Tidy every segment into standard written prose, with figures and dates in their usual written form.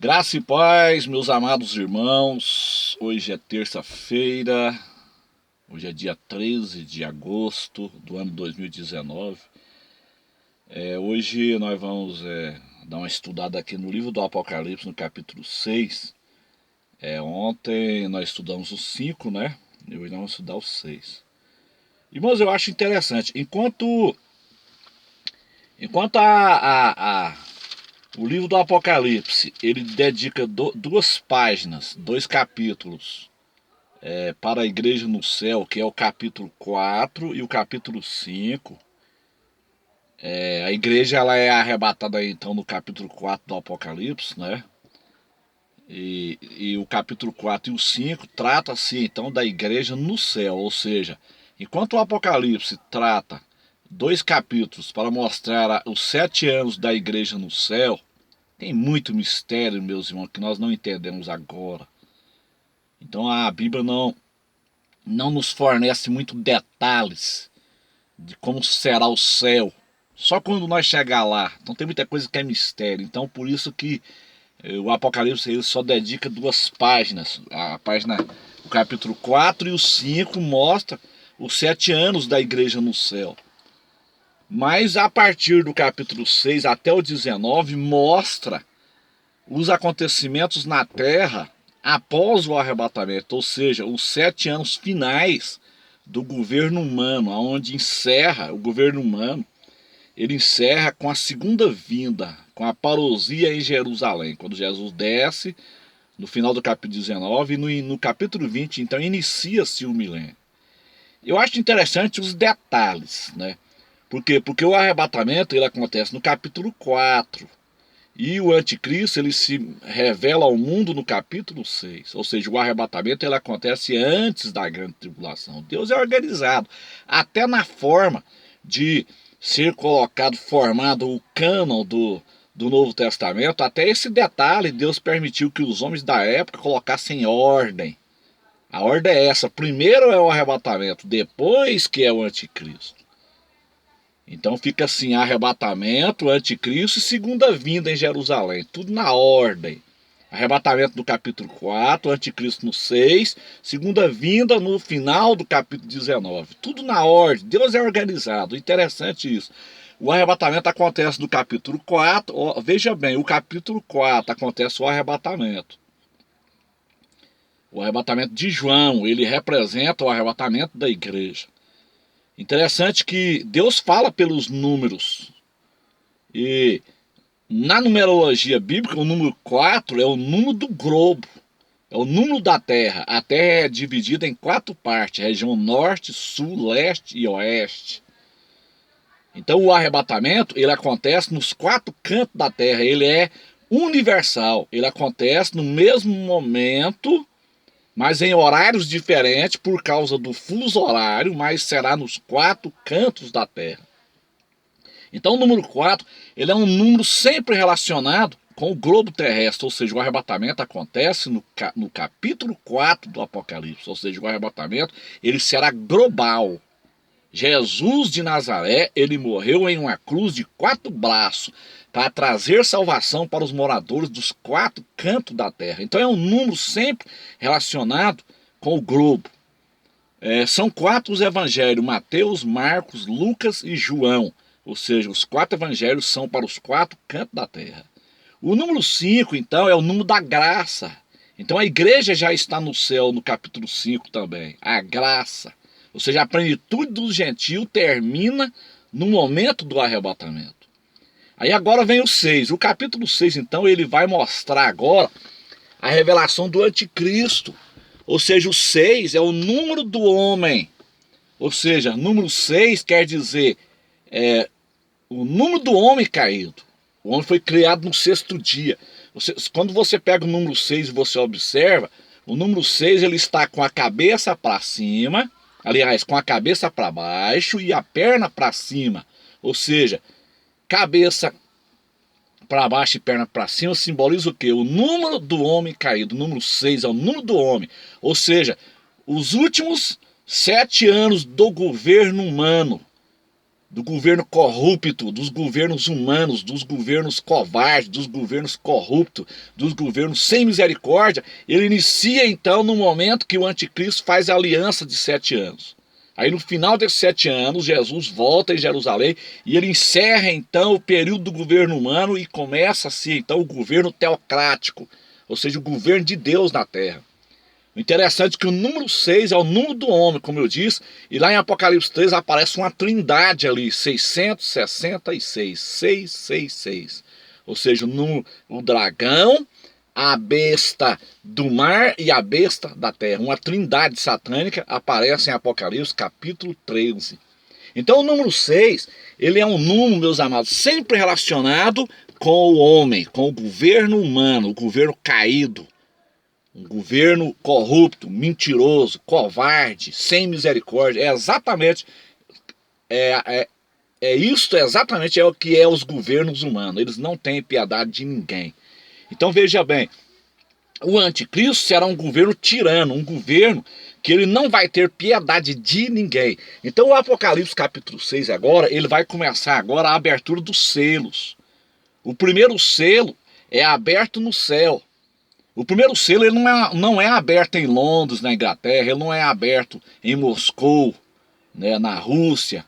Graça e paz, meus amados irmãos. Hoje é terça-feira, hoje é dia 13 de agosto do ano 2019. Hoje nós vamos dar uma estudada aqui no livro do Apocalipse, no capítulo 6. Ontem nós estudamos os 5, né? E hoje nós vamos estudar os 6. Irmãos, eu acho interessante, enquanto o livro do Apocalipse, ele dedica duas páginas, dois capítulos para a igreja no céu, que é o capítulo 4 e o capítulo 5. A igreja ela é arrebatada então no capítulo 4 do Apocalipse, né? E o capítulo 4 e o 5 trata-se então da igreja no céu, ou seja, enquanto o Apocalipse trata dois capítulos para mostrar os 7 anos da igreja no céu, tem muito mistério, meus irmãos, que nós não entendemos agora. Então a Bíblia não nos fornece muito detalhes de como será o céu. Só quando nós chegar lá. Então tem muita coisa que é mistério. Então por isso que o Apocalipse ele só dedica 2 páginas. O capítulo 4 e o 5 mostra os 7 anos da igreja no céu. Mas a partir do capítulo 6 até o 19 mostra os acontecimentos na terra após o arrebatamento, ou seja, os 7 anos finais do governo humano, onde encerra o governo humano, ele encerra com a segunda vinda, com a parousia em Jerusalém, quando Jesus desce no final do capítulo 19 e no capítulo 20, então inicia-se o milênio. Eu acho interessante os detalhes, né? Por quê? Porque o arrebatamento ele acontece no capítulo 4 e o anticristo ele se revela ao mundo no capítulo 6. Ou seja, o arrebatamento ele acontece antes da grande tribulação. Deus é organizado, até na forma de ser formado o cânon do Novo Testamento, até esse detalhe Deus permitiu que os homens da época colocassem ordem. A ordem é essa, primeiro é o arrebatamento, depois que é o anticristo. Então fica assim, arrebatamento, anticristo e segunda vinda em Jerusalém, tudo na ordem. Arrebatamento no capítulo 4, anticristo no 6, segunda vinda no final do capítulo 19. Tudo na ordem, Deus é organizado, interessante isso. O arrebatamento acontece no capítulo 4, veja bem, o capítulo 4 acontece o arrebatamento. O arrebatamento de João, ele representa o arrebatamento da igreja. Interessante que Deus fala pelos números. E na numerologia bíblica, o número 4 é o número do globo. É o número da Terra. A Terra é dividida em 4 partes: região norte, sul, leste e oeste. Então o arrebatamento ele acontece nos 4 cantos da Terra. Ele é universal. Ele acontece no mesmo momento, mas em horários diferentes por causa do fuso horário, mas será nos 4 cantos da Terra. Então o número 4, ele é um número sempre relacionado com o globo terrestre, ou seja, o arrebatamento acontece no capítulo 4 do Apocalipse, ou seja, o arrebatamento ele será global. Jesus de Nazaré, ele morreu em uma cruz de 4 braços para trazer salvação para os moradores dos 4 cantos da terra. Então é um número sempre relacionado com o globo. São 4 os evangelhos: Mateus, Marcos, Lucas e João. Ou seja, os 4 evangelhos são para os 4 cantos da terra. O número 5, então, é o número da graça. Então a igreja já está no céu no capítulo 5 também. A graça. Ou seja, a plenitude do gentio termina no momento do arrebatamento. Aí agora vem o 6. O capítulo 6, então, ele vai mostrar agora a revelação do anticristo. Ou seja, o 6 é o número do homem. Ou seja, número 6 quer dizer o número do homem caído. O homem foi criado no 6º dia. Quando você pega o número 6 e você observa, o número 6 ele está com a cabeça para cima, aliás, com a cabeça para baixo e a perna para cima. Ou seja, cabeça para baixo e perna para cima simboliza o quê? O número do homem caído. O número 6 é o número do homem. Ou seja, os últimos 7 anos do governo humano, do governo corrupto, dos governos humanos, dos governos covardes, dos governos corruptos, dos governos sem misericórdia, ele inicia então no momento que o anticristo faz a aliança de 7 anos. Aí no final desses 7 anos, Jesus volta em Jerusalém e ele encerra então o período do governo humano e começa-se então o governo teocrático, ou seja, o governo de Deus na terra. O interessante é que o número 6 é o número do homem, como eu disse, e lá em Apocalipse 3 aparece uma trindade ali, 666, 666. Ou seja, o dragão, a besta do mar e a besta da terra. Uma trindade satânica aparece em Apocalipse capítulo 13. Então o número 6, ele é um número, meus amados, sempre relacionado com o homem, com o governo humano, o governo caído. Um governo corrupto, mentiroso, covarde, sem misericórdia. É exatamente exatamente o que é os governos humanos. Eles não têm piedade de ninguém. Então veja bem, o anticristo será um governo tirano, um governo que ele não vai ter piedade de ninguém. Então o Apocalipse capítulo 6 agora, ele vai começar agora a abertura dos selos. O primeiro selo é aberto no céu. O primeiro selo ele não é aberto em Londres, na Inglaterra, ele não é aberto em Moscou, né, na Rússia,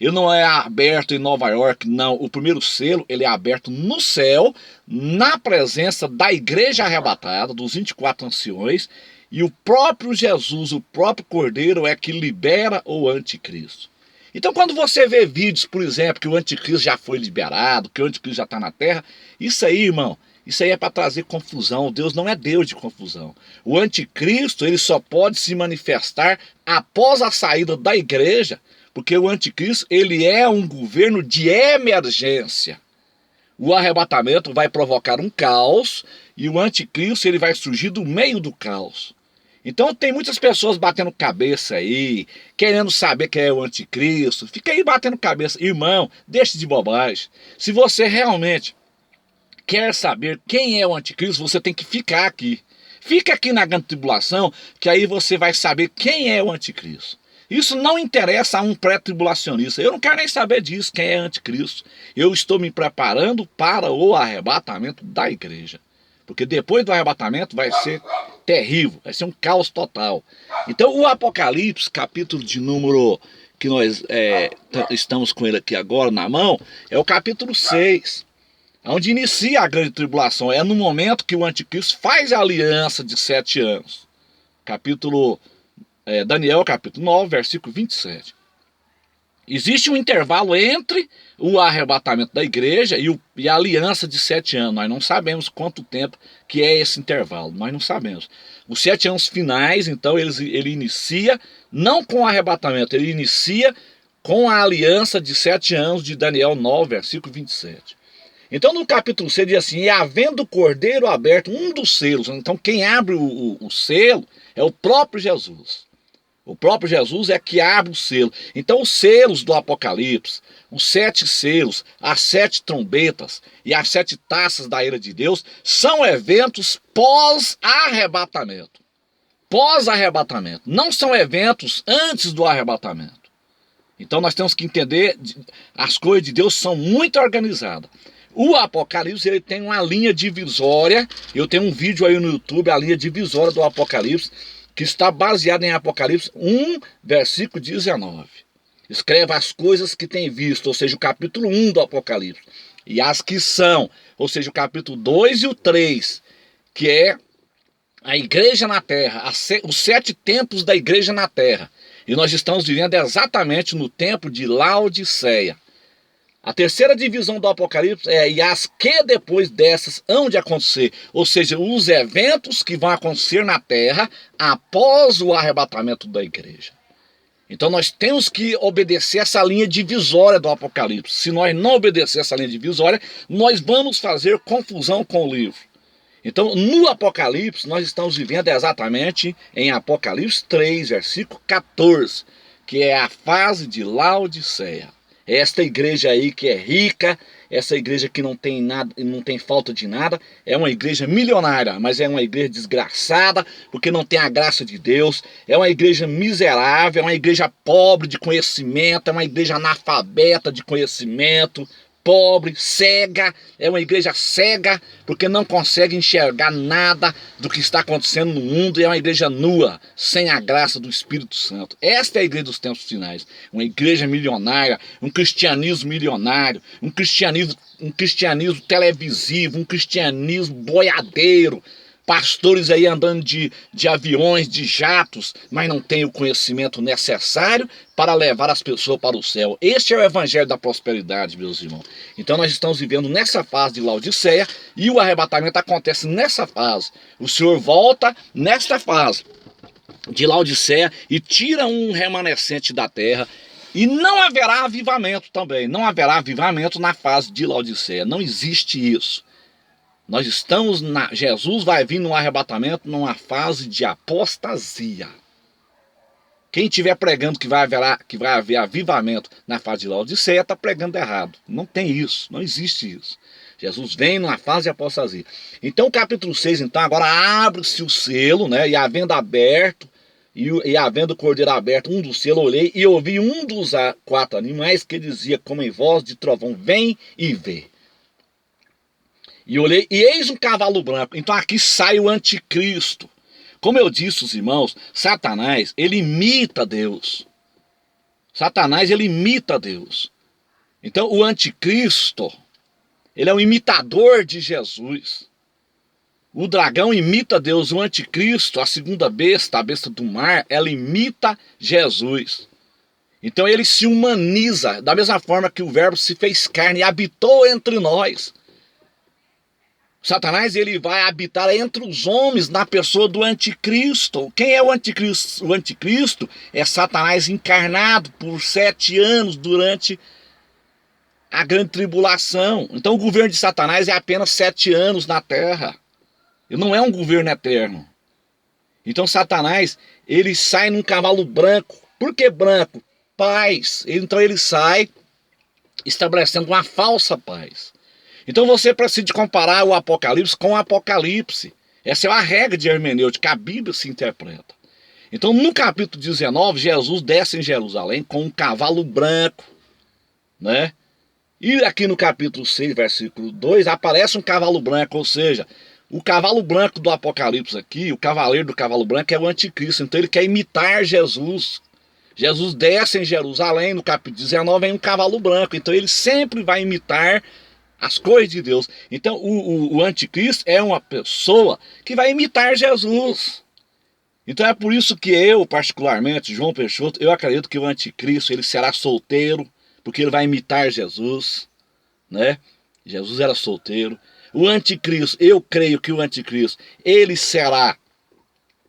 ele não é aberto em Nova York, não. O primeiro selo ele é aberto no céu, na presença da igreja arrebatada, dos 24 anciões, e o próprio Jesus, o próprio Cordeiro é que libera o anticristo. Então quando você vê vídeos, por exemplo, que o anticristo já foi liberado, que o anticristo já está na terra, isso aí, irmão, isso aí é para trazer confusão. Deus não é Deus de confusão. O anticristo ele só pode se manifestar após a saída da igreja, porque o anticristo ele é um governo de emergência. O arrebatamento vai provocar um caos e o anticristo ele vai surgir do meio do caos. Então tem muitas pessoas batendo cabeça aí, querendo saber quem é o anticristo. Fica aí batendo cabeça. Irmão, deixe de bobagem. Se você realmente quer saber quem é o anticristo, você tem que ficar aqui. Fica aqui na grande tribulação, que aí você vai saber quem é o anticristo. Isso não interessa a um pré-tribulacionista. Eu não quero nem saber disso, quem é anticristo. Eu estou me preparando para o arrebatamento da igreja. Porque depois do arrebatamento vai ser terrível, vai ser um caos total. Então o Apocalipse, capítulo de número que nós estamos com ele aqui agora na mão, é o capítulo 6. Onde inicia a grande tribulação. É no momento que o anticristo faz a aliança de 7 anos. Daniel capítulo 9, versículo 27. Existe um intervalo entre o arrebatamento da igreja e a aliança de 7 anos. Nós não sabemos quanto tempo que é esse intervalo. Nós não sabemos. Os 7 anos finais, então, ele inicia, não com o arrebatamento, ele inicia com a aliança de 7 anos de Daniel 9, versículo 27. Então no capítulo 6 diz assim, e havendo o cordeiro aberto, um dos selos. Então quem abre o selo é o próprio Jesus. O próprio Jesus é que abre o selo. Então os selos do Apocalipse, os 7 selos, as 7 trombetas e as 7 taças da ira de Deus são eventos pós-arrebatamento. Pós-arrebatamento. Não são eventos antes do arrebatamento. Então nós temos que entender, as coisas de Deus são muito organizadas. O Apocalipse ele tem uma linha divisória. Eu tenho um vídeo aí no YouTube, a linha divisória do Apocalipse, que está baseada em Apocalipse 1, versículo 19. Escreve as coisas que tem visto, ou seja, o capítulo 1 do Apocalipse. E as que são, ou seja, o capítulo 2 e o 3, que é a igreja na terra, os 7 tempos da igreja na terra. E nós estamos vivendo exatamente no tempo de Laodiceia. A terceira divisão do Apocalipse e as que depois dessas hão de acontecer, ou seja, os eventos que vão acontecer na terra após o arrebatamento da igreja. Então nós temos que obedecer essa linha divisória do Apocalipse. Se nós não obedecer essa linha divisória, nós vamos fazer confusão com o livro. Então no Apocalipse nós estamos vivendo exatamente em Apocalipse 3, versículo 14, que é a fase de Laodiceia. Esta igreja aí que é rica essa igreja que não tem nada, não tem falta de nada, é uma igreja milionária, mas é uma igreja desgraçada, porque não tem a graça de Deus, é uma igreja miserável, é uma igreja pobre de conhecimento, é uma igreja analfabeta de conhecimento, pobre, cega, é uma igreja cega, porque não consegue enxergar nada do que está acontecendo no mundo, e é uma igreja nua, sem a graça do Espírito Santo. Esta é a igreja dos tempos finais, uma igreja milionária, um cristianismo milionário, um cristianismo televisivo, um cristianismo boiadeiro, pastores aí andando de aviões, de jatos, mas não tem o conhecimento necessário para levar as pessoas para o céu. Este é o evangelho da prosperidade, meus irmãos. Então nós estamos vivendo nessa fase de Laodiceia e o arrebatamento acontece nessa fase. O Senhor volta nesta fase de Laodiceia e tira um remanescente da terra. E não haverá avivamento também. Não haverá avivamento na fase de Laodiceia. Não existe isso. Nós estamos Jesus vai vir no arrebatamento numa fase de apostasia. Quem estiver pregando que vai haver avivamento na fase de Laodiceia está pregando errado. Não tem isso, não existe isso. Jesus vem numa fase de apostasia. Então o capítulo 6, então, agora abre-se o selo, né? E havendo aberto, e havendo o cordeiro aberto, um dos selos, olhei e ouvi um dos 4 animais que dizia como em voz de trovão, vem e vê. E olhei, e eis um cavalo branco. Então aqui sai o anticristo. Como eu disse, os irmãos, Satanás, ele imita Deus. Satanás, ele imita Deus. Então o anticristo, ele é um imitador de Jesus. O dragão imita Deus, o anticristo, a segunda besta, a besta do mar, ela imita Jesus. Então ele se humaniza, da mesma forma que o verbo se fez carne e habitou entre nós. Satanás, ele vai habitar entre os homens na pessoa do anticristo. Quem é o anticristo? O anticristo é Satanás encarnado por 7 anos durante a grande tribulação. Então o governo de Satanás é apenas 7 anos na terra. Ele não é um governo eterno. Então Satanás, ele sai num cavalo branco. Por que branco? Paz. Então ele sai estabelecendo uma falsa paz. Então você precisa comparar o Apocalipse com o Apocalipse. Essa é a regra de hermenêutica, a Bíblia se interpreta. Então no capítulo 19, Jesus desce em Jerusalém com um cavalo branco, né? E aqui no capítulo 6, versículo 2, aparece um cavalo branco, ou seja, o cavalo branco do Apocalipse aqui, o cavaleiro do cavalo branco é o anticristo, então ele quer imitar Jesus. Jesus desce em Jerusalém, no capítulo 19, em um cavalo branco, então ele sempre vai imitar as coisas de Deus. Então o anticristo é uma pessoa que vai imitar Jesus. Então é por isso que eu, particularmente, João Peixoto, eu acredito que o anticristo ele será solteiro, porque ele vai imitar Jesus, né? Jesus era solteiro. O anticristo, eu creio que o anticristo, ele será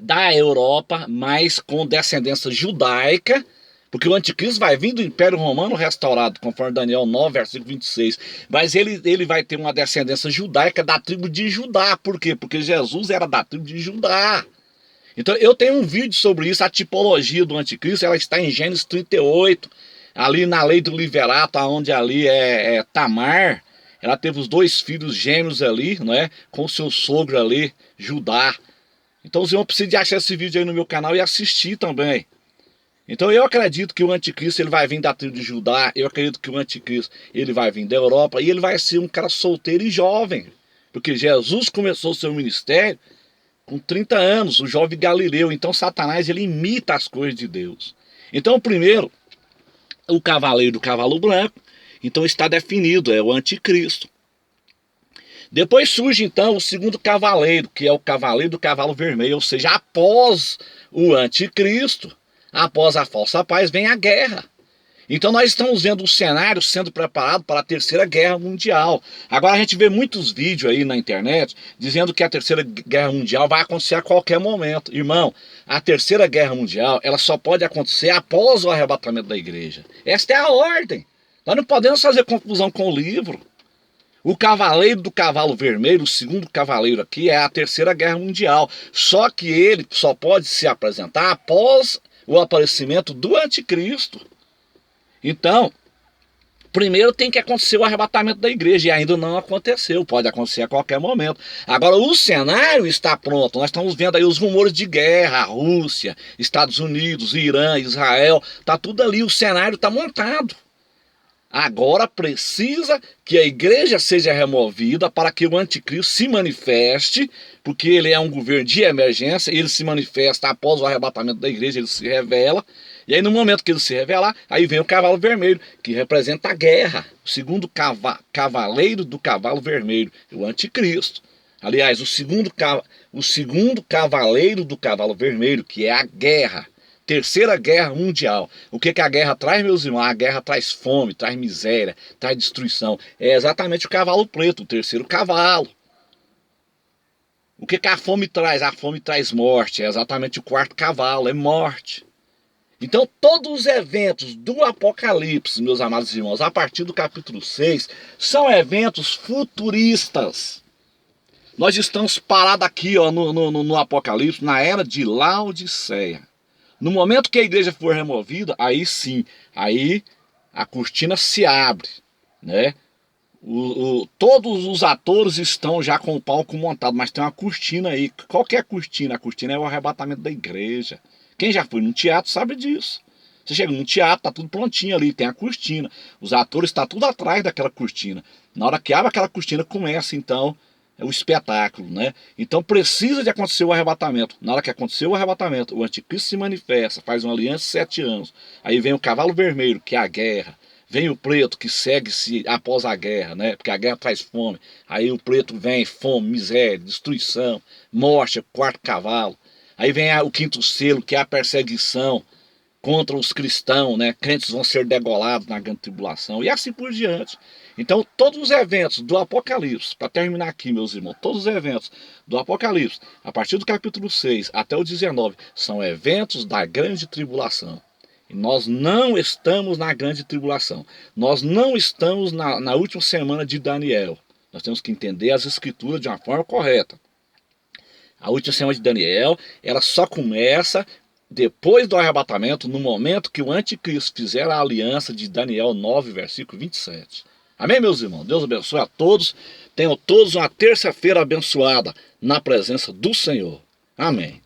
da Europa, mas com descendência judaica, porque o anticristo vai vir do Império Romano restaurado, conforme Daniel 9, versículo 26. Mas ele vai ter uma descendência judaica da tribo de Judá. Por quê? Porque Jesus era da tribo de Judá. Então eu tenho um vídeo sobre isso, a tipologia do anticristo, ela está em Gênesis 38, ali na lei do Liverato, onde ali é Tamar, ela teve os 2 filhos gêmeos ali, né, com o seu sogro ali, Judá. Então os irmãos precisam de achar esse vídeo aí no meu canal e assistir também. Então eu acredito que o anticristo ele vai vir da tribo de Judá, eu acredito que o anticristo ele vai vir da Europa e ele vai ser um cara solteiro e jovem. Porque Jesus começou o seu ministério com 30 anos, o jovem Galileu. Então Satanás ele imita as coisas de Deus. Então primeiro, o cavaleiro do cavalo branco, então está definido, é o anticristo. Depois surge então o segundo cavaleiro, que é o cavaleiro do cavalo vermelho, ou seja, após o anticristo, após a falsa paz, vem a guerra. Então nós estamos vendo o cenário sendo preparado para a Terceira Guerra Mundial. Agora a gente vê muitos vídeos aí na internet dizendo que a Terceira Guerra Mundial vai acontecer a qualquer momento. Irmão, a Terceira Guerra Mundial ela só pode acontecer após o arrebatamento da igreja. Esta é a ordem. Nós não podemos fazer confusão com o livro. O cavaleiro do cavalo vermelho, o segundo cavaleiro aqui, é a Terceira Guerra Mundial. Só que ele só pode se apresentar após o aparecimento do anticristo. Então, Primeiro tem que acontecer o arrebatamento da igreja, e ainda não aconteceu, pode acontecer a qualquer momento. Agora o cenário está pronto, nós estamos vendo aí os rumores de guerra, a Rússia, Estados Unidos, Irã, Israel, está tudo ali, o cenário está montado. Agora precisa que a igreja seja removida para que o anticristo se manifeste, porque ele é um governo de emergência, ele se manifesta após o arrebatamento da igreja, ele se revela, e aí no momento que ele se revelar, aí vem o cavalo vermelho, que representa a guerra, o segundo cavaleiro do cavalo vermelho, o anticristo. Aliás, o segundo cavaleiro do cavalo vermelho, que é a guerra. Terceira Guerra Mundial. O que a guerra traz, meus irmãos? A guerra traz fome, traz miséria, traz destruição. É exatamente o cavalo preto, o terceiro cavalo. O que a fome traz? A fome traz morte. É exatamente o quarto cavalo, é morte. Então todos os eventos do Apocalipse, meus amados irmãos, a partir do capítulo 6, são eventos futuristas. Nós estamos parados aqui ó, no Apocalipse, na era de Laodiceia. No momento que a igreja for removida, aí sim, aí a cortina se abre, né? Todos os atores estão já com o palco montado, mas tem uma cortina aí. Qual que é a cortina? A cortina é o arrebatamento da igreja. Quem já foi no teatro sabe disso. Você chega no teatro, tá tudo prontinho ali, tem a cortina. Os atores estão tudo atrás daquela cortina. Na hora que abre aquela cortina, começa então o espetáculo, né? Então precisa de acontecer o arrebatamento. Na hora que aconteceu o arrebatamento, o anticristo se manifesta, faz uma aliança de 7 anos. Aí vem o cavalo vermelho, que é a guerra. Vem o preto, que segue-se após a guerra, né? Porque a guerra traz fome. Aí o preto vem fome, miséria, destruição, morte, quarto cavalo. Aí vem o quinto selo, que é a perseguição contra os cristãos, né? Crentes vão ser degolados na grande tribulação. E assim por diante. Então, todos os eventos do Apocalipse, para terminar aqui, meus irmãos, todos os eventos do Apocalipse, a partir do capítulo 6 até o 19, são eventos da grande tribulação. E nós não estamos na grande tribulação. Nós não estamos na última semana de Daniel. Nós temos que entender as escrituras de uma forma correta. A última semana de Daniel, ela só começa depois do arrebatamento, no momento que o anticristo fizer a aliança de Daniel 9, versículo 27. Amém, meus irmãos? Deus abençoe a todos. Tenham todos uma terça-feira abençoada na presença do Senhor. Amém.